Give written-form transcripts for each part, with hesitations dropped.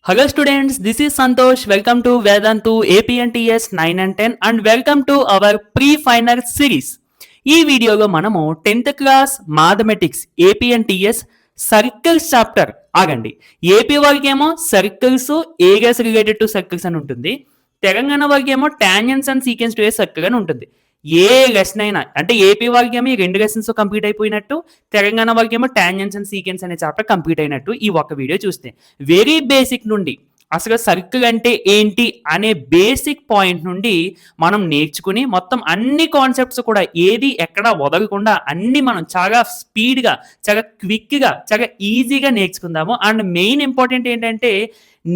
Hello students, this is Santosh. Welcome to Vedantu APNTS 9 and 10 and welcome to our pre-final series. ఈ వీడియోలో మనము 10th class mathematics APNTS circles chapter ఆగండి. AP వాళ్ళకి ఏమో circles areas related to circles అని ఉంటుంది. తెలంగాణ వాళ్ళకి ఏమో tangents and sequence to a circle అని ఉంటుంది. ఏ లెసన్ అయినా అంటే ఏపీ వాళ్ళకి ఏమో ఈ 2 లెసన్స్ కంప్లీట్ అయిపోయినట్టు, తెలంగాణ వాళ్ళకి ఏమో టాంజెంట్స్ అండ్ సీక్వెన్స్ అనే చాప్టర్ కంప్లీట్ అయినట్టు ఈ ఒక వీడియో చూస్తే వెరీ బేసిక్ నుండి అసలు సర్కిల్ అంటే ఏంటి అనే బేసిక్ పాయింట్ నుండి మనం నేర్చుకుని మొత్తం అన్ని కాన్సెప్ట్స్ కూడా ఏది ఎక్కడా వదలకుండా అన్ని మనం చాలా స్పీడ్గా, చాలా క్విక్గా, చాలా ఈజీగా నేర్చుకుందాము. అండ్ మెయిన్ ఇంపార్టెంట్ ఏంటంటే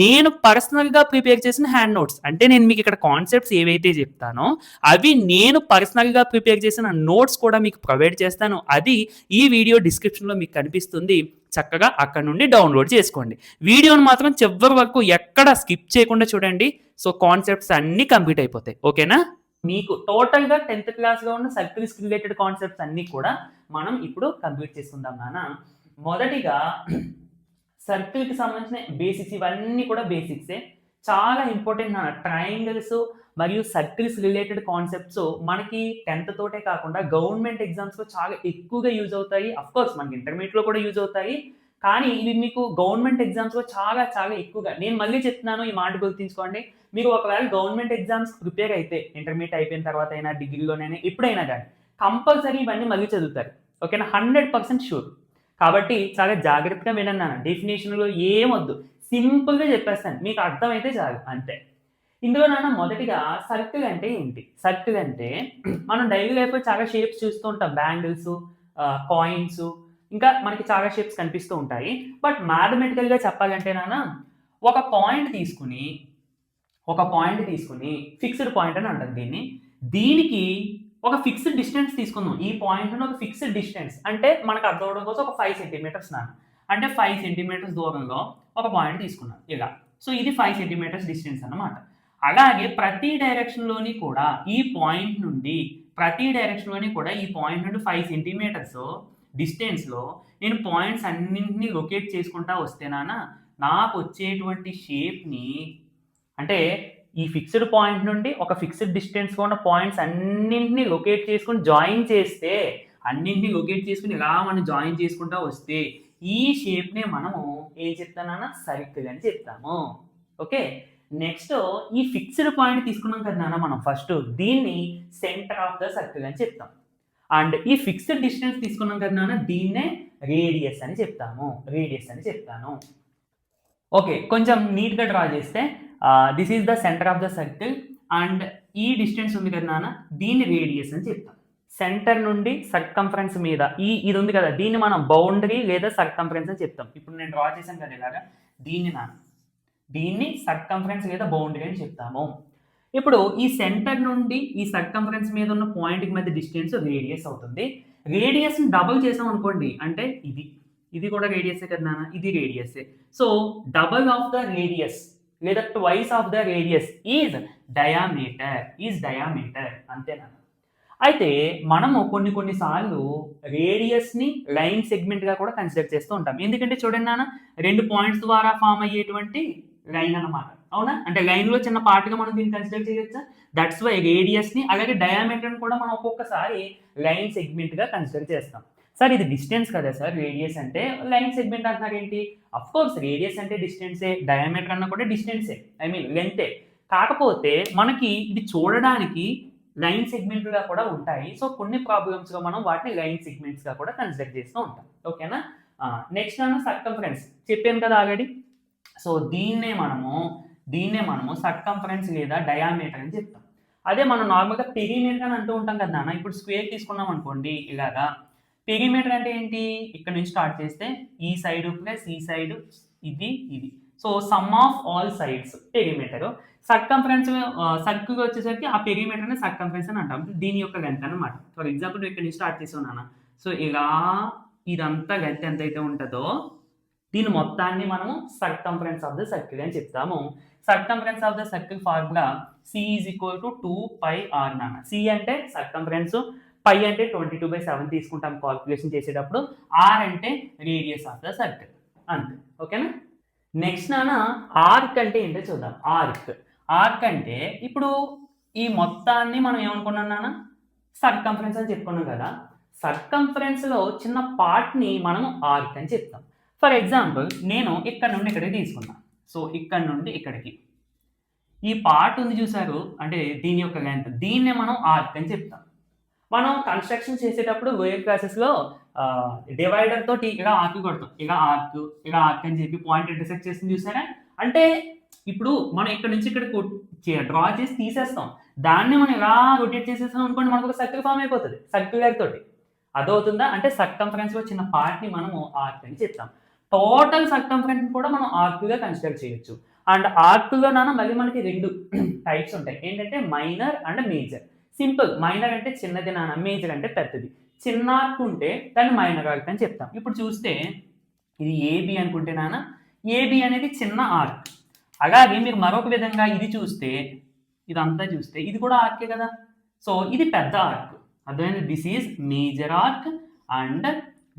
నేను పర్సనల్గా ప్రిపేర్ చేసిన హ్యాండ్ నోట్స్, అంటే నేను మీకు ఇక్కడ కాన్సెప్ట్స్ ఏవైతే చెప్తానో అవి నేను పర్సనల్గా ప్రిపేర్ చేసిన నోట్స్ కూడా మీకు ప్రొవైడ్ చేస్తాను. అది ఈ వీడియో డిస్క్రిప్షన్లో మీకు కనిపిస్తుంది. చక్కగా అక్కడ నుండి డౌన్లోడ్ చేసుకోండి. వీడియోని మాత్రం చివరి వరకు ఎక్కడ స్కిప్ చేయకుండా చూడండి. సో కాన్సెప్ట్స్ అన్నీ కంప్లీట్ అయిపోతాయి. ఓకేనా? మీకు టోటల్గా 10th క్లాస్లో ఉన్న సర్కిల్స్ రిలేటెడ్ కాన్సెప్ట్స్ అన్నీ కూడా మనం ఇప్పుడు కంప్లీట్ చేసుకుందాం నాన్న. మొదటిగా సర్కిల్కి సంబంధించిన బేసిక్స్, ఇవన్నీ కూడా బేసిక్సే, చాలా ఇంపార్టెంట్ నాన్న. ట్రయాంగిల్స్ మరియు సర్కిల్స్ రిలేటెడ్ కాన్సెప్ట్స్ మనకి 10th తోటే కాకుండా గవర్నమెంట్ ఎగ్జామ్స్లో చాలా ఎక్కువగా యూజ్ అవుతాయి. అఫ్కోర్స్ మనకి ఇంటర్మీడియట్లో కూడా యూజ్ అవుతాయి, కానీ ఇవి మీకు గవర్నమెంట్ ఎగ్జామ్స్లో చాలా చాలా ఎక్కువగా, నేను మళ్ళీ చెప్తున్నాను, ఈ మాట గుర్తుంచుకోండి. మీరు ఒకవేళ గవర్నమెంట్ ఎగ్జామ్స్ ప్రిపేర్ అయితే ఇంటర్మీడియట్ అయిపోయిన తర్వాత అయినా, డిగ్రీలోనైనా, ఎప్పుడైనా కానీ కంపల్సరీ ఇవన్నీ మళ్ళీ చదువుతారు. ఓకేనా? 100% షూర్. కాబట్టి చాలా జాగ్రత్తగా వినండి నాన్న. డెఫినేషన్లో ఏమొద్దు, సింపుల్గా చెప్పేస్తాను, మీకు అర్థమైతే చాలు, అంతే. ఇందులో నాన్న మొదటిగా సర్కిల్ అంటే ఏంటి? సర్కిల్ అంటే మనం డైలీ లైఫ్లో చాలా షేప్స్ చూస్తూ ఉంటాం. బ్యాంగిల్స్, కాయిన్స్, ఇంకా మనకి చాలా షేప్స్ కనిపిస్తూ ఉంటాయి. బట్ మ్యాథమెటికల్గా చెప్పాలంటే నాన్న ఒక పాయింట్ తీసుకుని ఫిక్స్డ్ పాయింట్ అని అంటారు దీన్ని. దీనికి ఒక ఫిక్స్డ్ డిస్టెన్స్ తీసుకుందాం. ఈ పాయింట్ నుండి ఒక ఫిక్స్డ్ డిస్టెన్స్ అంటే మనకు అర్థం అవడం కోసం ఒక 5 సెంటీమీటర్స్ నాన్న. అంటే 5 సెంటీమీటర్స్ దూరంలో ఒక పాయింట్ తీసుకున్నాను ఇలా. సో ఇది 5 సెంటీమీటర్స్ డిస్టెన్స్ అన్నమాట. అలాగే ప్రతి డైరెక్షన్లోని కూడా ఈ పాయింట్ నుండి ఈ పాయింట్ నుండి 5 సెంటీమీటర్స్ డిస్టెన్స్లో నేను పాయింట్స్ అన్నింటినీ లొకేట్ చేసుకుంటా వస్తేనానా నాకు వచ్చేటువంటి షేప్ని, అంటే ఈ ఫిక్స్డ్ పాయింట్ నుండి ఒక ఫిక్స్డ్ డిస్టెన్స్లో ఉన్న పాయింట్స్ అన్నింటినీ లొకేట్ చేసుకుని ఇలా మనం జాయిన్ చేసుకుంటా వస్తే ఈ షేప్నే మనము ఏం చెప్తానన్నా సర్కిల్ అని చెప్తాము. ఓకే, నెక్స్ట్ ఈ ఫిక్స్డ్ పాయింట్ తీసుకున్నాం కదా నాన్న మనం ఫస్ట్, దీన్ని సెంటర్ ఆఫ్ ద సర్కిల్ అని చెప్తాం. అండ్ ఈ ఫిక్స్డ్ డిస్టెన్స్ తీసుకున్నాం కదా నాన్న, దీన్నే రేడియస్ అని చెప్తాను. ఓకే, కొంచెం నీట్గా డ్రా చేస్తే this is the centre of the circle and ఈ డిస్టెన్స్ ఉంది కదా నాన్న, దీన్ని రేడియస్ అని చెప్తాం. సెంటర్ నుండి సర్కంఫరెన్స్ మీద ఇది ఉంది కదా, దీన్ని మనం బౌండరీ లేదా సర్కంఫరెన్స్ అని చెప్తాం. ఇప్పుడు నేను డ్రా చేశాను కదా ఇలాగా, దీన్ని సర్కంఫరెన్స్ లేదా బౌండరీ అని చెప్తాము. ఇప్పుడు ఈ సెంటర్ నుండి ఈ సర్కంఫరెన్స్ మీద ఉన్న పాయింట్కి మధ్య డిస్టెన్స్ రేడియస్ అవుతుంది. రేడియస్ని డబుల్ చేసాం అనుకోండి, అంటే ఇది కూడా రేడియసే కదా నాన్న, ఇది రేడియసే. So double of the radius లేదా twice of the radius is diameter అంతేనా? అయితే మనము కొన్నిసార్లు రేడియస్ని లైన్ సెగ్మెంట్గా కూడా కన్సిడర్ చేస్తూ ఉంటాం. ఎందుకంటే చూడండి నాన్న, 2 పాయింట్స్ ద్వారా ఫామ్ అయ్యేటువంటి లైన్ అన్నమాట, అవునా? అంటే లైన్లో చిన్న పార్ట్గా మనం దీన్ని కన్సిడర్ చేయొచ్చా? దట్స్ వై రేడియస్ని అలాగే డయామీటర్ని కూడా మనం ఒక్కొక్కసారి లైన్ సెగ్మెంట్గా కన్సిడర్ చేస్తాం. సార్ ఇది డిస్టెన్స్ కదా సార్, రేడియస్ అంటే లైన్ సెగ్మెంట్ అంటున్నారు ఏంటి? అఫ్ కోర్స్ రేడియస్ అంటే డిస్టెన్సే, డయామీటర్ అన్న కూడా డిస్టెన్సే, లెంతే. కాకపోతే మనకి ఇది చూడడానికి లైన్ సెగ్మెంట్గా కూడా ఉంటాయి. సో కొన్ని ప్రాబ్లమ్స్లో మనం వాటిని లైన్ సెగ్మెంట్స్గా కూడా కన్సిడర్ చేస్తూ ఉంటాం. ఓకేనా? నెక్స్ట్ అన్న సర్కంఫరెన్స్ చెప్పాను కదా ఆల్రెడీ. సో దీన్నే మనము సర్కంఫరెన్స్ లేదా డయామీటర్ అని చెప్తాం. అదే మనం నార్మల్గా పెరిమీటర్ అని అంటూ ఉంటాం కదా నాన్న. ఇప్పుడు స్క్వేర్ తీసుకున్నాం అనుకోండి ఇలాగా. పెరిమీటర్ అంటే ఏంటి? ఇక్కడ నుంచి స్టార్ట్ చేస్తే ఈ సైడ్ ప్లస్ ఈ సైడ్, ఇది. So some of all sides perimeter. Circumference circle వచ్చేసరికి ఆ పెరిమీటర్ని సర్కంఫరెన్స్ అని అంటాం. దీని యొక్క లెంత్ అనమాట. ఫర్ ఎగ్జాంపుల్ ఇక్కడ నుంచి స్టార్ట్ చేసాం నాన్న. సో ఇలా ఇదంతా లెంత్ ఎంతైతే ఉంటుందో దీని మొత్తాన్ని మనము సర్కంఫరెన్స్ ఆఫ్ ద సర్కిల్ అని చెప్తాము. Circumference of the circle formula C is equal to 2πr నాన్న. C అంటే సర్కంఫరెన్స్, పై అంటే 22/7 తీసుకుంటాం కాల్కులేషన్ చేసేటప్పుడు, R అంటే రేడియస్ ఆఫ్ ద సర్కిల్, అంతే. ఓకేనా? నెక్స్ట్ నాన్న ఆర్క్ అంటే ఏంటో చూద్దాం. ఆర్క్ అంటే ఇప్పుడు ఈ మొత్తాన్ని మనం ఏమనుకున్నాం నాన్న, సర్కంఫరెన్స్ అని చెప్పుకున్నాం కదా. సర్కంఫరెన్స్ లో చిన్న పార్ట్ ని మనం ఆర్క్ అని చెప్తాం. ఫర్ ఎగ్జాంపుల్ నేను ఇక్కడ నుండి ఇక్కడికి తీసుకున్నా. సో ఇక్కడ నుండి ఇక్కడికి ఈ పార్ట్ ఉంది చూసారు, అంటే దీని యొక్క లెంత్, దీన్నే మనం ఆర్క్ అని చెప్తాం. మనం కన్స్ట్రక్షన్ చేసేటప్పుడు లోయర్ క్లాసెస్లో డివైడర్ తోటి ఇలా ఆర్క్ కొడతాం, ఇలా ఆర్క్ అని చెప్పి పాయింట్ ఇంటర్సెక్ట్ చేసింది చూసారా. అంటే ఇప్పుడు మనం ఇక్కడ నుంచి ఇక్కడ డ్రా చేసి తీసేస్తాం, దాన్ని మనం ఇలా రొటేట్ చేసేస్తాం అనుకోండి, మనకు ఒక సర్కిల్ ఫామ్ అయిపోతుంది సర్క్యులర్ తోటి. అదవుతుందా? అంటే సర్కంఫరెన్స్ లో చిన్న పార్ట్ ని మనము ఆర్క్ అని చెప్తాం. టోటల్ సర్కంఫరెన్స్ కూడా మనం ఆర్క్ గా కన్సిడర్ చేయొచ్చు. అండ్ ఆర్క్ లో మళ్ళీ మనకి రెండు టైప్స్ ఉంటాయి. ఏంటంటే minor and major. Simple, minor అంటే చిన్నది నాన్న, మేజర్ అంటే పెద్దది. చిన్న ఆర్క్ ఉంటే దాన్ని మైనర్ ఆర్క్ అని చెప్తాం. ఇప్పుడు చూస్తే ఇది ఏబి అనుకుంటే నాన్న, ఏబి అనేది చిన్న ఆర్క్. అలాగే మీరు మరొక విధంగా ఇది చూస్తే, ఇదంతా చూస్తే ఇది కూడా ఆర్కే కదా. సో ఇది పెద్ద ఆర్క్. అర్థమైంది? This is major arc and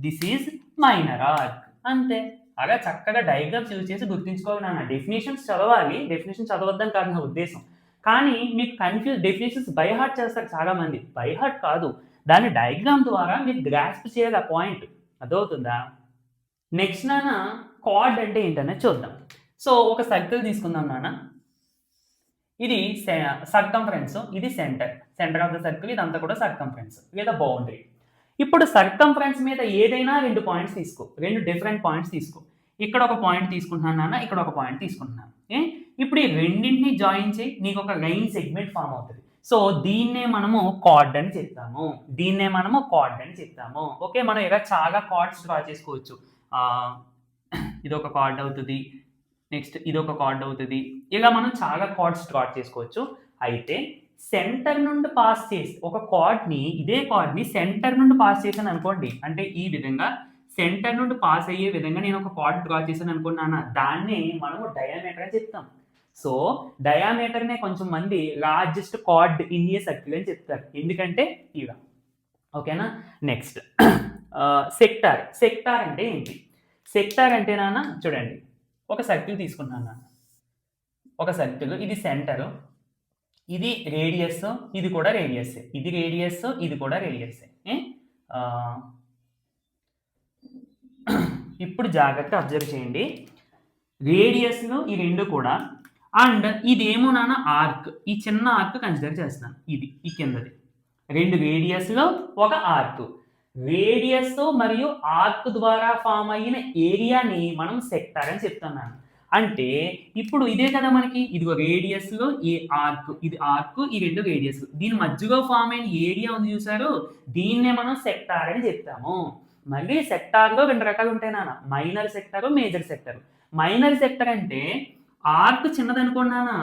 this is minor arc. అంతే. అలా చక్కగా డయాగ్రామ్స్ యూజ్ చేసి గుర్తించుకోవాలి నాన్న. డెఫినేషన్స్ చదవాలి, డెఫినేషన్ చదవద్దని కాదు నా ఉద్దేశం. కానీ మీకు డెఫినేషన్స్ బై హార్ట్ చేస్తారు చాలా మంది. బై హార్ట్ కాదు, దాని డయాగ్రామ్ ద్వారా మీరు గ్రాస్ప్ చేయాలి ఆ పాయింట్. అదవుతుందా? నెక్స్ట్ నాన్న కార్డ్ అంటే ఏంటనేది చూద్దాం. సో ఒక సర్కిల్ తీసుకుందాం నాన్న. ఇది సర్కంఫరెన్స్, ఇది సెంటర్ ఆఫ్ ద సర్కిల్, ఇదంతా కూడా సర్కంఫరెన్స్ లేదా బౌండరీ. ఇప్పుడు సర్కంఫరెన్స్ మీద ఏదైనా రెండు పాయింట్స్ తీసుకో, రెండు డిఫరెంట్ పాయింట్స్ తీసుకో. ఇక్కడ ఒక పాయింట్ తీసుకుంటున్నాను నాన్న, ఇక్కడ ఒక పాయింట్ తీసుకుంటున్నాను. ఇప్పుడు ఈ రెండింటిని జాయిన్ చేయి, నీకు ఒక లైన్ సెగ్మెంట్ ఫామ్ అవుతుంది. సో దీన్నే మనము కార్డ్ అని చెప్తాము, ఓకే. మనం ఇలా చాలా కార్డ్స్ డ్రా చేసుకోవచ్చు. ఇదొక కార్డ్ అవుతుంది, నెక్స్ట్ ఇదొక కార్డ్ అవుతుంది. ఇలా మనం చాలా కార్డ్స్ డ్రా చేసుకోవచ్చు. అయితే సెంటర్ నుండి పాస్ చేసి ఒక కార్డ్ని, ఇదే కార్డ్ని సెంటర్ నుండి పాస్ చేశాను అనుకోండి, అంటే ఈ విధంగా సెంటర్ నుండి పాస్ అయ్యే విధంగా నేను ఒక కార్డ్ డ్రా చేశాను అనుకున్నాను, దాన్ని మనము డయామీటర్ అని చెప్తాం. సో డయామీటర్నే కొంచెం మంది largest card in a circle అని చెప్తారు, ఎందుకంటే ఇలా. ఓకేనా? నెక్స్ట్ సెక్టార్ అంటే ఏంటి? సెక్టార్ అంటే నాన్న చూడండి, ఒక సర్కిల్ తీసుకున్నాను నాన్న, ఒక సర్కిల్, ఇది సెంటర్, ఇది రేడియస్, ఇది కూడా రేడియస్, ఇది రేడియస్, ఇది కూడా రేడియస్. ఇప్పుడు జాగ్రత్త అబ్జర్వ్ చేయండి, రేడియస్లో ఈ రెండు కూడా, అండ్ ఇదేమో నాన్న ఆర్క్, ఈ చిన్న ఆర్క్ కన్సిడర్ చేస్తున్నాను, ఇది ఈ కిందది. రెండు రేడియస్లో ఒక ఆర్క్, రేడియస్ మరియు ఆర్క్ ద్వారా ఫామ్ అయిన ఏరియాని మనం సెక్టార్ అని చెప్తున్నాను. అంటే ఇప్పుడు ఇదే కదా మనకి, ఇదిగో రేడియస్లో ఈ ఆర్క్, ఇది ఆర్క్, ఈ రెండు రేడియస్, దీని మధ్యలో ఫామ్ అయిన ఏరియా ఉంది చూసారు, దీన్నే మనం సెక్టార్ అని చెప్తాము. మళ్ళీ సెక్టార్లో రెండు రకాలు ఉంటాయి నాన్న, minor sector, major sector. Minor sector అంటే ఆర్క్ చిన్నదనుకున్నానా,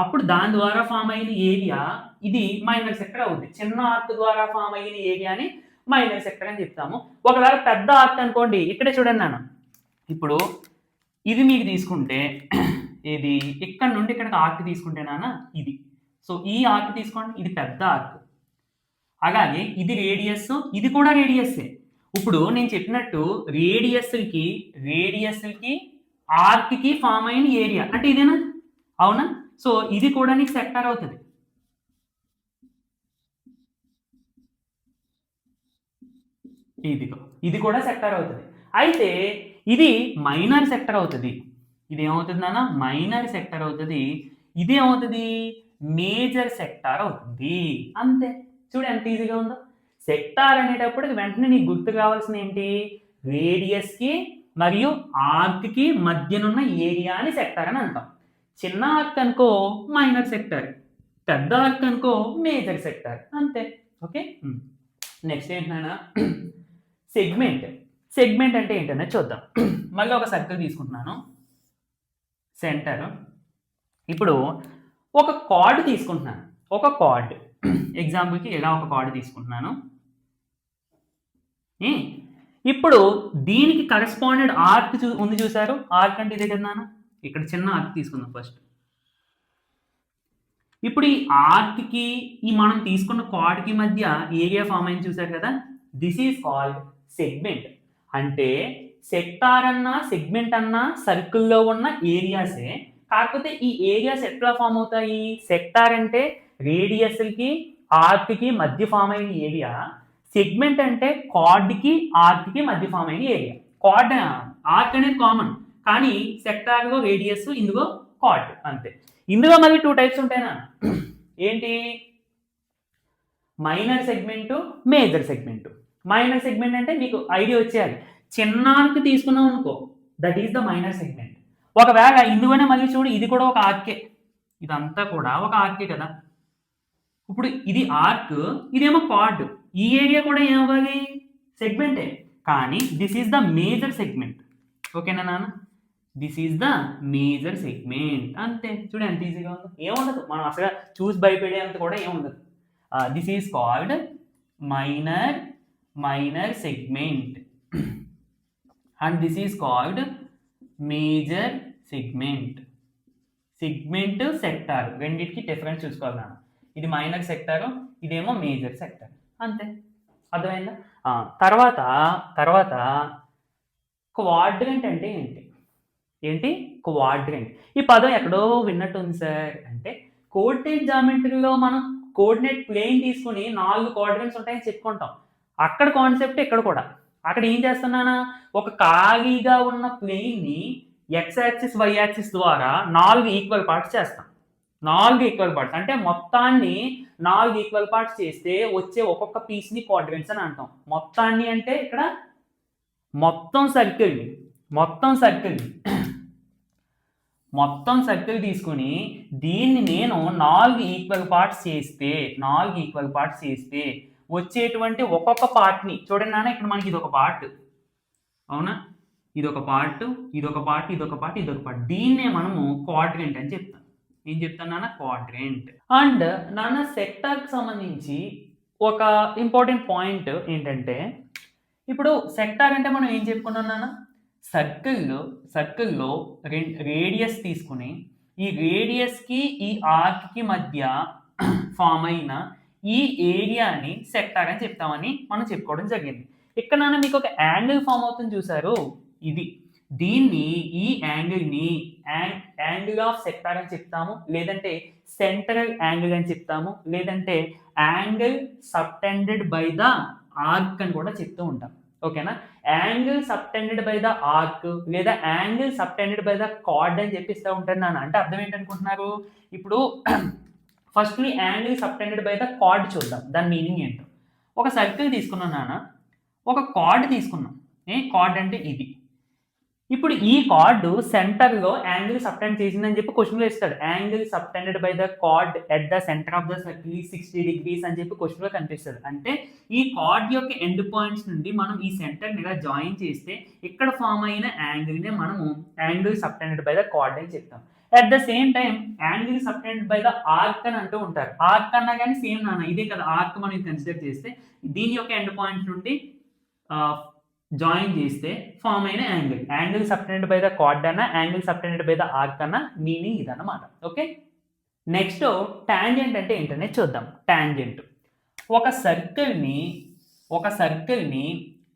అప్పుడు దాని ద్వారా ఫామ్ అయిన ఏరియా ఇది మైనర్ సెక్టర్ అవుతుంది. చిన్న ఆర్క్ ద్వారా ఫామ్ అయిన ఏరియాని మైనర్ సెక్టర్ అని చెప్తాము. ఒకవేళ పెద్ద ఆర్క్ అనుకోండి, ఇక్కడే చూడండి నాన్న, ఇప్పుడు ఇది మీకు తీసుకుంటే, ఇది ఇక్కడ నుండి ఇక్కడికి ఆర్క్ తీసుకుంటే నాన్న ఇది, సో ఈ ఆర్క్ తీసుకోండి, ఇది పెద్ద ఆర్క్. అలాగే ఇది రేడియస్, ఇది కూడా రేడియస్సే. ఇప్పుడు నేను చెప్పినట్టు రేడియస్కి ఆర్క్కి ఫామ్ అయిన ఏరియా అంటే ఇదేనా? అవునా? సో ఇది కూడా నీకు సెక్టార్ అవుతుంది. ఇది కూడా సెక్టార్ అవుతుంది. అయితే ఇది మైనర్ సెక్టర్ అవుతుంది. ఇది ఏమవుతుంది నాన్న? మైనర్ సెక్టర్ అవుతుంది. ఇది ఏమవుతుంది? మేజర్ సెక్టార్ అవుతుంది. అంతే. చూడు ఎంత ఈజీగా ఉందో. సెక్టార్ అనేటప్పుడు వెంటనే నీకు గుర్తు కావాల్సిన ఏంటి? రేడియస్కి మరియు ఆర్క్కి మధ్యనున్న ఏరియాని సెక్టార్ అని అంటాం. చిన్న ఆర్క్ అనుకో మైనర్ సెక్టార్, పెద్ద ఆర్క్ అనుకో మేజర్ సెక్టార్. అంతే. ఓకే. నెక్స్ట్ ఏంటన్నా సెగ్మెంట్ అంటే ఏంటనే చూద్దాం. మళ్ళీ ఒక సర్కిల్ తీసుకుంటున్నాను, సెంటర్. ఇప్పుడు ఒక కార్డ్ తీసుకుంటున్నాను, ఒక కార్డ్ ఎగ్జాంపుల్కి ఇలా ఒక కార్డ్ తీసుకుంటున్నాను. ఇప్పుడు దీనికి కరెస్పాండెడ్ ఆర్క్ ఉంది చూసారు, ఆర్క్ అంటే ఇదే కదా, ఇక్కడ చిన్న ఆర్క్ తీసుకుందాం ఫస్ట్. ఇప్పుడు ఈ ఆర్క్కి ఈ మనం తీసుకున్న కార్డ్కి మధ్య ఏరియా ఫామ్ అయింది చూసారు కదా, దిస్ ఈజ్ కాల్డ్ సెగ్మెంట్. అంటే సెక్టార్ అన్నా సెగ్మెంట్ అన్నా సర్కిల్లో ఉన్న ఏరియాసే. కాకపోతే ఈ ఏరియాస్ ఎట్లా ఫామ్ అవుతాయి? సెక్టార్ అంటే రేడియస్కి ఆర్క్కి మధ్య ఫామ్ అయిన ఏరియా. సెగ్మెంట్ అంటే కార్డ్కి ఆర్క్కి మధ్య ఫామ్ అయిన ఏరియా. కార్డ్ ఆర్క్ అనేది కామన్, కానీ సెక్టార్లో రేడియస్, ఇందులో కార్డ్ అంతే. ఇందులో మళ్ళీ 2 టైప్స్ ఉంటాయినా. ఏంటి? Minor segment, major segment. Minor segment అంటే మీకు ఐడియా వచ్చేయాలి. చిన్న ఆర్క్ తీసుకున్నాం అనుకో, that is the minor segment. ఒకవేళ ఇందులోనే మళ్ళీ చూడు, ఇది కూడా ఒక ఆర్కే, ఇదంతా కూడా ఒక ఆర్కే కదా. ఇప్పుడు ఇది ఆర్క్, ఇదేమో కార్డ్. ఈ ఏరియా కూడా ఏమవ్వాలి? సెగ్మెంటే. కానీ this is the major segment. ఓకేనా నాన్న? This is the major segment. అంతే. చూడు ఎంత ఈజీగా ఉందో. ఏముండదు, మనం అసలు చూసి భయపడేంత కూడా ఏముండదు. This is called minor segment and this is called major segment. Segment, sector రెండింటికి డిఫరెన్స్ చూసుకోవాలి. ఇది మైనర్ సెక్టార్, ఇదేమో మేజర్ సెక్టార్. అంతే. అర్థమైందా? తర్వాత క్వాడ్రంట్ అంటే ఏంటి? క్వాడ్రంట్. ఈ పదం ఎక్కడో విన్నట్టుంది సార్ అంటే, కోఆర్డినేట్ జామెట్రీలో మనం కోఆర్డినేట్ ప్లేన్ తీసుకుని 4 క్వాడ్రంట్స్ ఉంటాయని చెప్పుకుంటాం. అక్కడ కాన్సెప్ట్ ఇక్కడ కూడా. అక్కడ ఏం చేస్తున్నానా, ఒక ఖాళీగా ఉన్న ప్లేన్ని ఎక్స్ యాక్సిస్, వై యాక్సిస్ ద్వారా 4 ఈక్వల్ పార్ట్స్ చేస్తాం. 4 ఈక్వల్ పార్ట్స్ అంటే మొత్తాన్ని 4 ఈక్వల్ పార్ట్స్ చేస్తే వచ్చే ఒక్కొక్క పీస్ని క్వాడ్రంట్స్ అని అంటాం. మొత్తాన్ని అంటే ఇక్కడ మొత్తం సర్కిల్ తీసుకుని దీన్ని నేను 4 ఈక్వల్ పార్ట్స్ చేస్తే వచ్చేటువంటి ఒక్కొక్క పార్ట్ని చూడండి నాన్న. ఇక్కడ మనకి ఇదొక పార్ట్, అవునా? ఇదొక పార్ట్. దీన్నే మనము క్వాడ్రంట్ అని చెప్తాం. ఏం చెప్తాను నాన్న? క్వాడ్రంట్. అండ్ నాన్న సెక్టార్కి సంబంధించి ఒక ఇంపార్టెంట్ పాయింట్ ఏంటంటే, ఇప్పుడు సెక్టార్ అంటే మనం ఏం చెప్పుకున్నాం నాన్న? సర్కిల్లో రేడియస్ తీసుకుని ఈ రేడియస్కి ఈ ఆర్క్కి మధ్య ఫామ్ అయిన ఈ ఏరియాని సెక్టార్ అని చెప్తామని మనం చెప్పుకోవడం జరిగింది. ఇక్కడ నాన్న మీకు ఒక యాంగిల్ ఫామ్ అవుతుంది చూసారు, ఇది. దీన్ని, ఈ యాంగిల్ని యాంగిల్ ఆఫ్ సెక్టార్ అని చెప్తాము, లేదంటే సెంట్రల్ యాంగిల్ అని చెప్తాము, లేదంటే angle subtended by the arc అని కూడా చెప్తూ ఉంటాం. ఓకేనా? Angle subtended by the arc లేదా angle subtended by the chord అని చెప్పిస్తూ ఉంటాను నాన్న. అంటే అర్థం ఏంటనుకుంటున్నారు? ఇప్పుడు firstly angle subtended by the chord చూద్దాం, దాని మీనింగ్ ఏంటో. ఒక సర్కిల్ తీసుకున్నాం నాన్న, ఒక కార్డ్ తీసుకున్నాం. కార్డ్ అంటే ఇది. ఇప్పుడు ఈ కార్డు సెంటర్లో యాంగిల్ సబ్టెండ్ చేసిందని చెప్పి క్వశ్చన్లో ఇస్తాడు. Angle subtended by the card at the centre of the circle 60 degrees అని చెప్పి క్వశ్చన్లో కనిపిస్తుంది. అంటే ఈ కార్డ్ యొక్క ఎండ్ పాయింట్స్ నుండి మనం ఈ సెంటర్ని ఇలా జాయిన్ చేస్తే ఇక్కడ ఫామ్ అయిన యాంగిల్నే మనము angle subtended by the chord అని చెప్తాం. At the same time angle subtended by the arc అని అంటూ ఉంటారు. ఆర్క్ అన్నా కానీ సేమ్ నాన్న, ఇదే కదా ఆర్క్ మనం కన్సిడర్ చేస్తే దీని యొక్క ఎండ్ పాయింట్స్ నుండి జాయిన్ చేస్తే ఫామ్ అయిన angle subtended by the chord అన్న, angle subtended by the arc అన్న మీనింగ్ ఇదన్నమాట. ఓకే, నెక్స్ట్ టాంజెంట్ అంటే ఏంటనే చూద్దాం. టాంజెంట్ ఒక సర్కిల్ని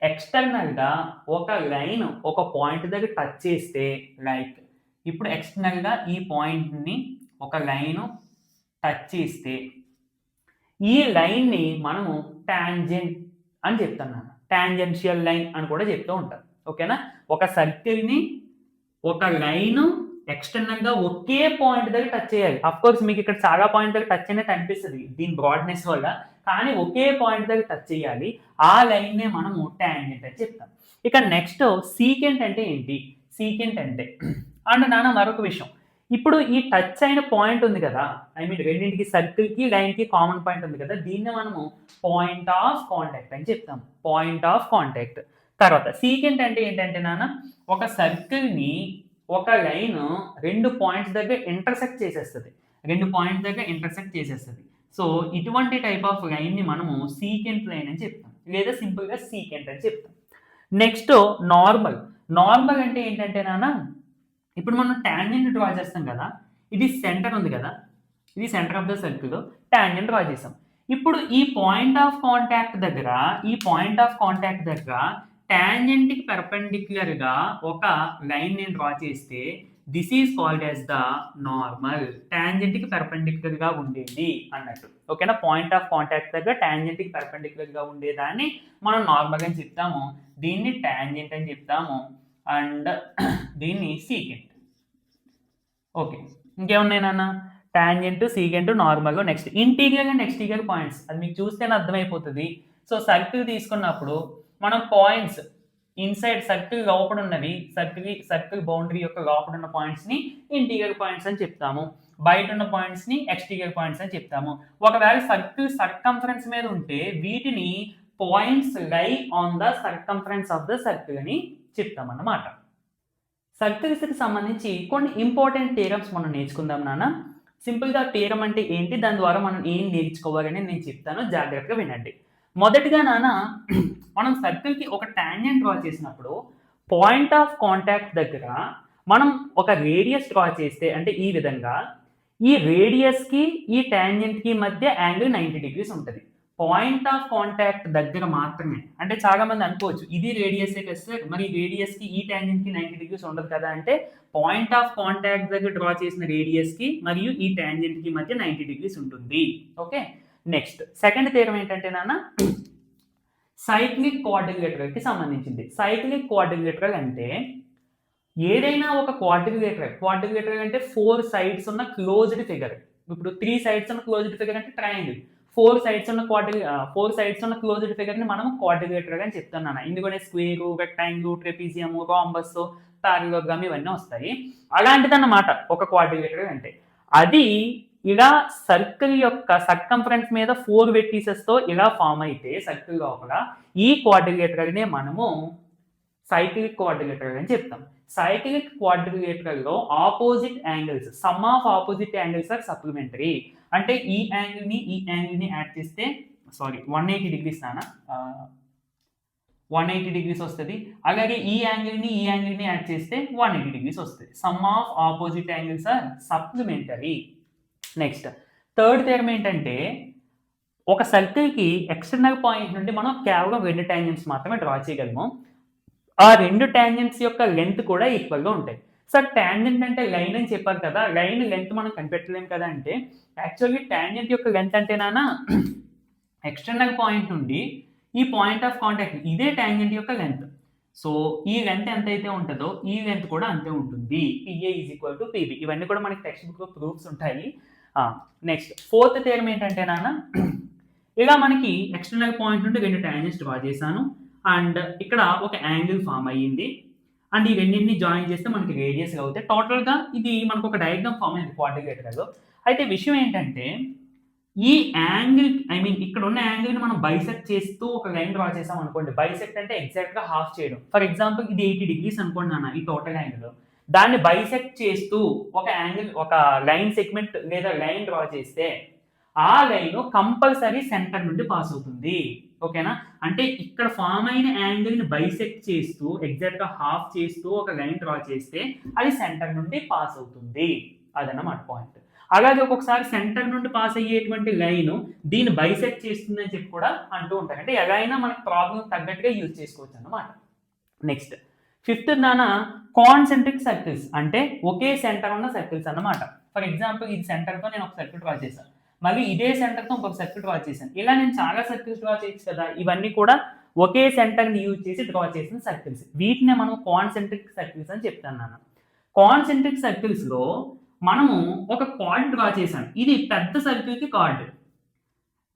ఎక్స్టర్నల్గా ఒక లైన్ ఒక పాయింట్ దగ్గర టచ్ చేస్తే, లైక్ ఇప్పుడు ఎక్స్టర్నల్గా ఈ పాయింట్ని ఒక లైన్ టచ్ చేస్తే ఈ లైన్ని మనము టాంజెంట్ అని చెప్తున్నాను. టాంజెన్షియల్ లైన్ అని కూడా చెప్తూ ఉంటారు. ఓకేనా? ఒక సర్కిల్ని ఒక లైన్ ఎక్స్టర్నల్గా ఒకే పాయింట్ దగ్గర టచ్ చేయాలి. అఫ్ కోర్స్ మీకు ఇక్కడ చాలా పాయింట్ దగ్గర టచ్ అనేది అనిపిస్తుంది దీని బ్రాడ్నెస్ వల్ల, కానీ ఒకే పాయింట్ దగ్గర టచ్ చేయాలి. ఆ లైన్నే మనము టాంజెంట్ అని చెప్తాం. ఇక నెక్స్ట్ సీకెంట్ అంటే ఏంటి? సీకెంట్ అంటే అండ్ నాన్న మరొక విషయం, ఇప్పుడు ఈ టచ్ అయిన పాయింట్ ఉంది కదా, ఐ మీన్ రెండింటికి సర్కిల్కి లైన్కి కామన్ పాయింట్ ఉంది కదా, దీన్ని మనము పాయింట్ ఆఫ్ కాంటాక్ట్ అని చెప్తాం. Point of contact. తర్వాత సీకెంట్ అంటే ఏంటంటే నాన్న, ఒక సర్కిల్ని ఒక లైన్ 2 పాయింట్స్ దగ్గర ఇంటర్సెక్ట్ చేసేస్తుంది. సో ఇటువంటి టైప్ ఆఫ్ లైన్ని మనము సీకెంట్ లైన్ అని చెప్తాం, లేదా సింపుల్గా సీకెంట్ అని చెప్తాం. నెక్స్ట్ నార్మల్ అంటే ఏంటంటే నాన్న, ఇప్పుడు మనం టాంజెంట్ డ్రా చేస్తాం కదా, ఇది సెంటర్ ఉంది కదా, ఇది centre of the circle, tangent draw చేసాం. ఇప్పుడు ఈ పాయింట్ ఆఫ్ కాంటాక్ట్ దగ్గర టాంజెంట్కి పర్పెండిక్యులర్ గా ఒక లైన్ నేను డ్రా చేస్తే this is called as the normal. టాంజెంట్కి పర్పెండిక్యులర్ గా ఉండేది అన్నట్టు. ఓకేనా, పాయింట్ ఆఫ్ కాంటాక్ట్ దగ్గర టాంజెంట్కి పర్పెండిక్యులర్ గా ఉండేదాన్ని మనం నార్మల్ అని చెప్తాము. దీన్ని టాంజెంట్ అని చెప్తాము అండ్ దీన్ని సీకెంట్. ఓకే, ఇంకేమున్నాయి నాన్న? Tangent, secant, normal. Next interior and exterior points. అది మీకు చూస్తేనే అర్థమైపోతుంది. సో సర్కిల్ తీసుకున్నప్పుడు మనం పాయింట్స్ ఇన్సైడ్ సర్కిల్ లోపల ఉన్నవి, సర్కిల్ బౌండరీ యొక్క లోపల ఉన్న పాయింట్స్ ని ఇంటీరియర్ పాయింట్స్ అని చెప్తాము. బయట ఉన్న పాయింట్స్ ని ఎక్స్టీరియర్ పాయింట్స్ అని చెప్తాము. ఒకవేళ సర్కిల్ సర్కంఫరెన్స్ మీద ఉంటే వీటిని points lie on the circumference of the circle అని చెప్తామన్నమాట. సర్కిల్స్ కి సంబంధించి కొన్ని ఇంపార్టెంట్ థియరమ్స్ మనం నేర్చుకుందాం నాన్న. సింపుల్ గా థియరం అంటే ఏంటి, దాని ద్వారా మనం ఏం నేర్చుకోవాలని నేను చెప్తాను, జాగ్రత్తగా వినండి. మొదటిగా నాన్న, మనం సర్కిల్ కి ఒక టాంజెంట్ డ్రా చేసినప్పుడు పాయింట్ ఆఫ్ కాంటాక్ట్ దగ్గర మనం ఒక రేడియస్ డ్రా చేస్తే, అంటే ఈ విధంగా ఈ రేడియస్ కి ఈ టాంజెంట్ కి మధ్య యాంగిల్ 90 డిగ్రీస్ ఉంటుంది. పాయింట్ ఆఫ్ కాంటాక్ట్ దగ్గర మాత్రమే. అంటే చాలా మంది అనుకోవచ్చు ఇది రేడియస్ కదా సార్, మరి రేడియస్ కి ఈ టాంజెంట్ కి 90 డిగ్రీస్ ఉండదు కదా అంటే, పాయింట్ ఆఫ్ కాంటాక్ట్ దగ్గర డ్రా చేసిన రేడియస్ కి మరియు ఈ టాంజెంట్ కి మధ్య 90 డిగ్రీస్ ఉంటుంది. ఓకే, నెక్స్ట్ సెకండ్ థియరం ఏంటంటే నాన్న, సైక్లిక్ క్వాడ్రిలేటరల్ కి సంబంధించింది. సైక్లిక్ క్వాడ్రిలేటరల్ అంటే ఏదైనా ఒక క్వాడ్రిలేటరల్ అంటే 4 సైడ్స్ ఉన్న క్లోజ్డ్ ఫిగర్. ఇప్పుడు 3 సైడ్స్ ఉన్న క్లోజ్డ్ ఫిగర్ అంటే ట్రయాంగిల్. 4 సైడ్స్ ఉన్న క్లోజ్డ్ ఫిగర్ ని మనం క్వాడ్రిలేటరల్ అని చెప్తున్నాను. ఇందులోనే square, rectangle, trapezium, rhombus, parallelogram ఇవన్నీ వస్తాయి. అలాంటిదన్నమాట ఒక క్వాడ్రిలేటరల్ అంటే. అది ఇలా సర్కిల్ యొక్క సర్కంఫరెన్స్ మీద 4 వెర్టిసెస్ తో ఇలా ఫామ్ అయితే సర్కిల్ లోపల, ఈ క్వాడ్రిలేటరల్ నే మనము సైక్లిక్ క్వాడ్రిలేటరల్ అని చెప్తాం. సైక్లిక్ క్వాడ్రిలేటరల్ లో opposite angles, sum of opposite angles are supplementary. అంటే ఈ యాంగిల్ ని యాడ్ చేస్తే 180 డిగ్రీస్ నాన్న, 180 డిగ్రీస్ వస్తుంది. అలాగే ఈ యాంగిల్ ని యాడ్ చేస్తే 180 డిగ్రీస్ వస్తుంది. Sum of opposite angles are supplementary. Next third theorem ఏంటంటే, ఒక సర్కిల్ కి ఎక్స్టర్నల్ పాయింట్ నుండి మనం కేవలం 2 టాంజెంట్స్ మాత్రమే డ్రా చేయగలము. ఆ 2 టాంజెంట్స్ యొక్క లెంత్ కూడా ఈక్వల్ గా ఉంటాయి. సార్ టాంజెంట్ అంటే లైన్ అని చెప్పారు కదా, లైన్ లెంత్ మనం కనిపెట్టలేం కదా అంటే, యాక్చువల్లీ టాంజెంట్ యొక్క లెంత్ అంటే నాన్న ఎక్స్టర్నల్ పాయింట్ నుండి ఈ పాయింట్ ఆఫ్ కాంటాక్ట్, ఇదే టాంజెంట్ యొక్క లెంత్. సో ఈ లెంత్ ఎంత అయితే ఉంటుందో ఈ లెంత్ కూడా అంతే ఉంటుంది. PA = PB. ఇవన్నీ కూడా మనకి టెక్స్ట్ బుక్ లో ప్రూఫ్స్ ఉంటాయి. నెక్స్ట్ ఫోర్త్ థియరం ఏంటంటే నాన్న, ఇలా మనకి ఎక్స్టర్నల్ పాయింట్ నుండి 2 టాంజెంట్స్ డ్రా చేశాను అండ్ ఇక్కడ ఒక యాంగిల్ ఫామ్ అయ్యింది అండ్ ఈ రెండింటిని జాయిన్ చేస్తే మనకి రేడియస్ అవుతాయి. టోటల్ గా ఇది మనకు ఒక డయాగ్రామ్ ఫామ్ అయింది క్వాడ్రిలేటరల్. అయితే విషయం ఏంటంటే, ఈ యాంగిల్ ఇక్కడ ఉన్న యాంగిల్ ని మనం బైసెక్ట్ చేస్తూ ఒక లైన్ డ్రా చేసాం అనుకోండి. బైసెక్ట్ అంటే ఎగ్జాక్ట్ గా హాఫ్ చేయడం. ఫర్ ఎగ్జాంపుల్ ఇది 80 డిగ్రీస్ అనుకోండి నాన్న, ఈ టోటల్ యాంగిల్. దాన్ని బైసెక్ట్ చేస్తూ ఒక లైన్ సెగ్మెంట్ లేదా లైన్ డ్రా చేస్తే ఆ లైన్ కంపల్సరీ సెంటర్ నుండి పాస్ అవుతుంది. ఓకేనా, అంటే ఇక్కడ ఫామ్ అయిన యాంగిల్ ని బైసెక్ట్ చేస్తూ ఎగ్జాక్ట్ గా హాఫ్ చేస్తూ ఒక లైన్ డ్రా చేస్తే అది సెంటర్ నుండి పాస్ అవుతుంది. అదన్నమాట పాయింట్. అలాగే ఒక్కొక్కసారి సెంటర్ నుండి పాస్ అయ్యేటువంటి లైన్ దీన్ని బైసెక్ట్ చేస్తుంది అని చెప్పి కూడా అంటూ ఉంటారు. అంటే ఎలా అయినా మనకి ప్రాబ్లం తగ్గట్టుగా యూజ్ చేసుకోవచ్చు అన్నమాట. నెక్స్ట్ ఫిఫ్త్ నాన్న, కాన్సెంట్రిక్ సర్కిల్స్ అంటే ఒకే సెంటర్ ఉన్న సర్కిల్స్ అన్నమాట. ఫర్ ఎగ్జాంపుల్ ఇది సెంటర్ తో నేను ఒక సర్కిల్ డ్రా చేశాను, మళ్ళీ ఇదే సెంటర్ తో ఇంకొక సర్కిల్ డ్రా చేశాను. ఇలా నేను చాలా సర్కిల్స్ డ్రా చేయొచ్చు కదా. ఇవన్నీ కూడా ఒకే సెంటర్ ని యూజ్ చేసి డ్రా చేసిన సర్కిల్స్. వీటినే మనం కాన్సెంట్రిక్ సర్కిల్స్ అని చెప్తాను నాన్న. కాన్సెంట్రిక్ సర్కిల్స్ లో మనము ఒక కార్డ్ డ్రా చేశాను. ఇది పెద్ద సర్కిల్ కి కార్డ్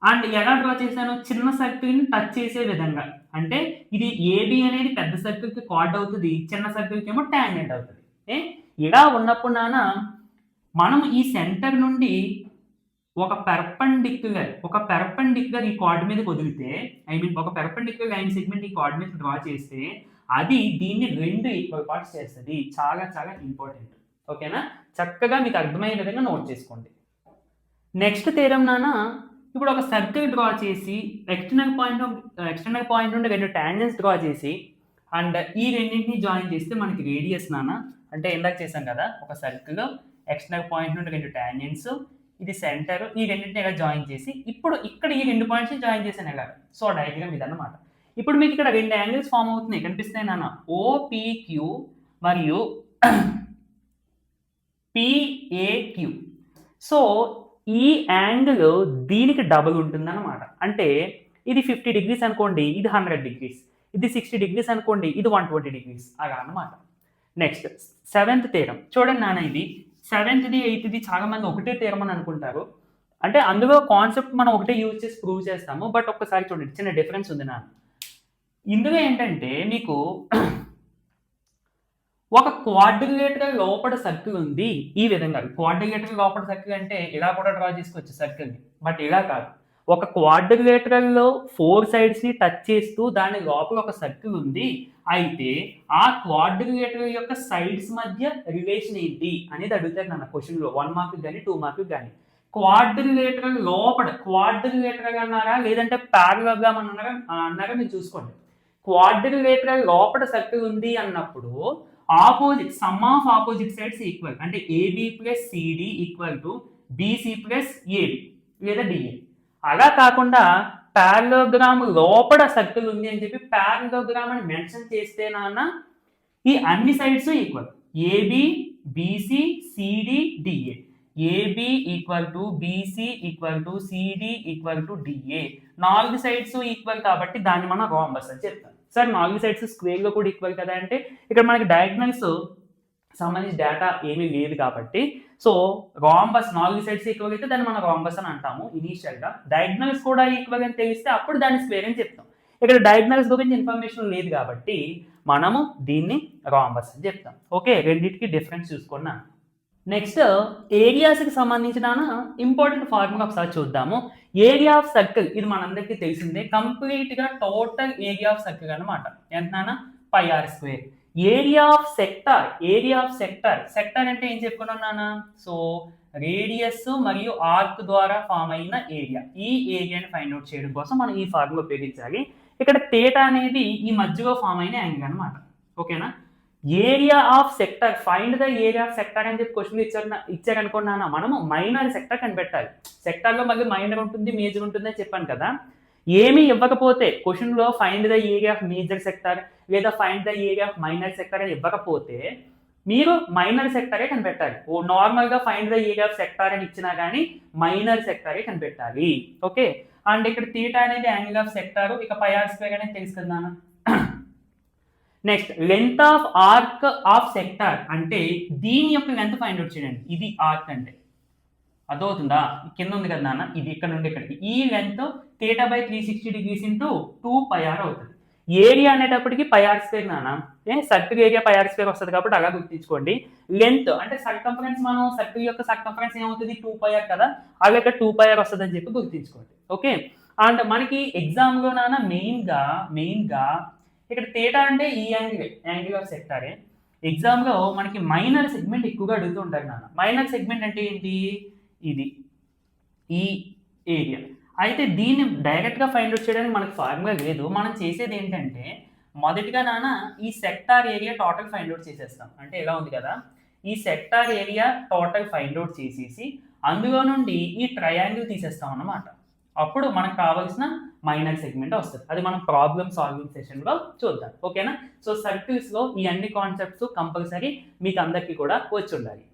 అండ్ ఎలా డ్రా చేశాను, చిన్న సర్కిల్ ని టచ్ చేసే విధంగా. అంటే ఇది AB అనేది పెద్ద సర్కిల్ కి కార్డ్ అవుతుంది, చిన్న సర్కిల్ కి ఏమో టాంజెంట్ అవుతుంది. ఇలా ఉన్నప్పుడు నాన్న మనం ఈ సెంటర్ నుండి ఒక పెర్పెండిక్యులర్ ఈ కార్డ్ మీద వదిలితే, ఒక పెర్పెండిక్యులర్ లైన్ సెగ్మెంట్ ఈ కార్డ్ మీద డ్రా చేస్తే అది దీన్ని 2 ఈక్వల్ పార్ట్స్ చేస్తుంది. చాలా చాలా ఇంపార్టెంట్. ఓకేనా, చక్కగా మీకు అర్థమయ్యే విధంగా నోట్ చేసుకోండి. నెక్స్ట్ థియరం నాన్న, ఇప్పుడు ఒక సర్కిల్ డ్రా చేసి ఎక్స్టర్నల్ పాయింట్ నుండి 2 టాంజెంట్స్ డ్రా చేసి అండ్ ఈ రెండింటిని జాయిన్ చేస్తే మనకి రేడియస్ నాన్న. అంటే ఇందాక చేసాం కదా, ఒక సర్కిల్ ఎక్స్టర్నల్ పాయింట్ నుండి 2 టాంజెంట్స్, ఇది సెంటర్, ఈ రెండింటిని ఎలా జాయిన్ చేసి ఇప్పుడు ఇక్కడ ఈ 2 పాయింట్స్ జాయిన్ చేశాను ఎలా. సో డయాగ్రామ్ ఇదన్నమాట. ఇప్పుడు మీకు ఇక్కడ రెండు యాంగిల్స్ ఫామ్ అవుతున్నాయి, కనిపిస్తున్నాయి నాన్న, ఓపీక్యూ మరియు పిఏక్యూ. సో ఈ యాంగిల్ దీనికి డబుల్ ఉంటుంది అనమాట. అంటే ఇది 50 degrees అనుకోండి, ఇది 100 degrees. ఇది 60 degrees అనుకోండి, ఇది 120 degrees అలా అనమాట. నెక్స్ట్ 7th థీరం చూడండి నాన్న, ఇది 7th 8th చాలా మంది ఒకటే థీరం అని అనుకుంటారు. అంటే అందులో కాన్సెప్ట్ మనం ఒకటే యూజ్ చేసి ప్రూవ్ చేస్తాము, బట్ ఒక్కసారి చూడండి చిన్న డిఫరెన్స్ ఉంది నాన్న. ఇందులో ఏంటంటే మీకు ఒక క్వాడ్రిలేటరల్ లోపల సర్కిల్ ఉంది, ఈ విధంగా. క్వాడ్రిలేటరల్ లోపల సర్కిల్ అంటే ఇలా కూడా డ్రా చేసుకోవచ్చు సర్కిల్ని, బట్ ఇలా కాదు. ఒక క్వాడ్రిలేటరల్లో 4 sides ని టచ్ చేస్తూ దాని లోపల ఒక సర్కిల్ ఉంది. అయితే ఆ క్వాడ్రిలేటరల్ యొక్క సైడ్స్ మధ్య రిలేషన్ ఏంటి అనేది అడుగుతారు నన్ను క్వశ్చన్లో, 1 mark కానీ 2 mark కానీ. క్వాడ్రిలేటరల్ లోపల, క్వాడ్రిలేటరల్ అన్నారా లేదంటే పారలోగ్రామ్ అన్నారా మీరు చూసుకోండి. క్వాడ్రిలేటరల్ లోపల సర్కిల్ ఉంది అన్నప్పుడు opposite sum of opposite sides equal, అంటే AB plus CD equal to BC plus AB లేదా డిఏ. అలా కాకుండా పారలోగ్రామ్ లోపల సర్కిల్ ఉంది అని చెప్పి పారలోగ్రామ్ అని మెన్షన్ చేస్తే నాన్న ఈ అన్ని sides equal, AB BC CD DA, AB equal to BC equal to CD equal to DA. 4 sides equal కాబట్టి దాన్ని మనం రాంబస్ అని చెప్తాం. సార్ 4 sides స్క్వేర్గా కూడా ఈక్వల్ కదా అంటే ఇక్కడ మనకి డయాగ్నల్స్ సంబంధించి డేటా ఏమీ లేదు కాబట్టి, సో రాంబస్ 4 sides ఈక్వల్ అయితే దాన్ని మనం రాంబస్ అని అంటాము ఇనీషియల్గా. డయాగ్నల్స్ కూడా ఈక్వల్ అని తెలిస్తే అప్పుడు దాన్ని స్క్వేర్ అని చెప్తాం. ఇక్కడ డయాగ్నల్స్ గురించి ఇన్ఫర్మేషన్ లేదు కాబట్టి మనము దీన్ని రాంబస్ అని చెప్తాం. ఓకే, రెండింటికి డిఫరెన్స్ చూసుకున్నా. నెక్స్ట్ ఏరియాస్కి సంబంధించిన ఇంపార్టెంట్ ఫార్ములా ఒకసారి చూద్దాము. ఏరియా ఆఫ్ సర్కిల్ ఇది మనందరికీ తెలిసిందే, కంప్లీట్గా టోటల్ ఏరియా ఆఫ్ సర్కిల్ అనమాట. ఎంత πr². Area of sector, area of sector, sector అంటే ఏం చెప్పుకున్నాను నాన్న, సో రేడియస్ మరియు ఆర్క్ ద్వారా ఫామ్ అయిన ఏరియా. ఈ ఏరియాని ఫైండ్ అవుట్ చేయడం కోసం మనం ఈ ఫార్ములా ఉపయోగించాలి. ఇక్కడ థీటా అనేది ఈ మధ్యలో ఫామ్ అయిన యాంగిల్ అనమాట. ఓకేనా, area of sector, find the area of sector అని చెప్పి క్వశ్చన్ ఇచ్చారనుకున్నాను, మనము మైనర్ సెక్టర్ కనిపెట్టాలి. సెక్టార్లో మళ్ళీ మైనర్ ఉంటుంది మేజర్ ఉంటుంది అని చెప్పాను కదా. ఏమీ ఇవ్వకపోతే క్వశ్చన్లో find the area of major sector లేదా find the area of minor sector అని ఇవ్వకపోతే మీరు మైనర్ సెక్టరే కనిపెట్టాలి. నార్మల్గా find the area of sector అని ఇచ్చినా కానీ మైనర్ సెక్టరే కనిపెట్టాలి. ఓకే, అండ్ ఇక్కడ థీటా అనేది యాంగిల్ ఆఫ్ సెక్టర్, ఇక πr² అనేది తెలుసు కదా. Next length of arc of sector అంటే దీని యొక్క లెంత్ ఫైండ్ అవుట్ చేయండి. ఇది ఆర్క్ అంటే అదవుతుందా, కింద ఉంది కదా నాన్న, ఇది ఇక్కడ నుండి ఇక్కడికి, ఈ లెంత్ θ/360 degrees ఇంటూ 2πr అవుతుంది. ఏరియా అనేటప్పటికి πr² నాన్న, సర్కిల్ ఏరియా πr² వస్తుంది కాబట్టి అలా గుర్తించుకోండి. లెంత్ అంటే సర్కంఫరెన్స్, మనం సర్కిల్ యొక్క సర్కంఫరెన్స్ ఏమవుతుంది 2πr కదా, అలాగే ఇక్కడ 2πr వస్తుంది అని చెప్పి గుర్తించుకోండి. ఓకే, అండ్ మనకి ఎగ్జామ్లో నాన్న మెయిన్గా ఇక్కడ థీటా అంటే ఈ యాంగిల్ ఆఫ్ సెక్టారే. ఎగ్జామ్లో మనకి మైనర్ సెగ్మెంట్ ఎక్కువగా అడుగుతూ ఉంటారు నాన్న. మైనర్ సెగ్మెంట్ అంటే ఏంటి, ఇది ఈ ఏరియా. అయితే దీన్ని డైరెక్ట్గా ఫైండ్ అవుట్ చేయడానికి మనకి ఫార్ములా లేదు. మనం చేసేది ఏంటంటే మొదటిగా నాన్న ఈ sector area total find out చేసేస్తాం. అంటే ఎలా ఉంది కదా, ఈ sector area total find out చేసేసి అందులో నుండి ఈ ట్రయాంగిల్ తీసేస్తాం అన్నమాట. అప్పుడు మనకు కావాల్సిన మైనర్ సెగ్మెంట్ వస్తుంది. అది మనం ప్రాబ్లమ్ సాల్వింగ్ సెషన్లో చూద్దాం. ఓకేనా, సో సర్కిల్స్లో ఈ అన్ని కాన్సెప్ట్స్ కంపల్సరీ మీకు అందరికీ కూడా వచ్చి ఉండాలి.